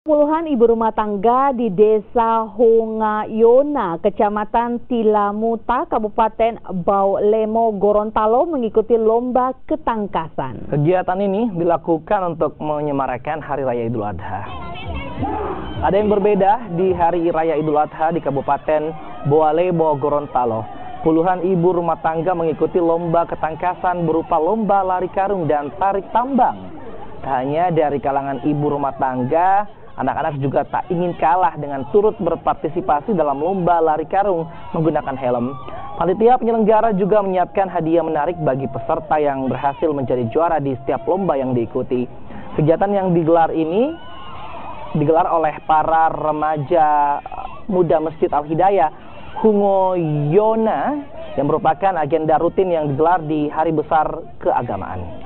Puluhan ibu rumah tangga di Desa Hongayona, Kecamatan Tilamuta, Kabupaten Baulemo, Gorontalo mengikuti lomba ketangkasan. Kegiatan ini dilakukan untuk menyemarakan Hari Raya Idul Adha. Ada yang berbeda di Hari Raya Idul Adha di Kabupaten Baulemo, Gorontalo. Puluhan ibu rumah tangga mengikuti lomba ketangkasan berupa lomba lari karung dan tarik tambang. Tak hanya dari kalangan ibu rumah tangga, anak-anak juga tak ingin kalah dengan turut berpartisipasi dalam lomba lari karung menggunakan helm. Panitia penyelenggara juga menyiapkan hadiah menarik bagi peserta yang berhasil menjadi juara di setiap lomba yang diikuti. Kegiatan yang digelar ini digelar oleh para remaja muda Masjid Al-Hidayah Hongayona yang merupakan agenda rutin yang digelar di hari besar keagamaan.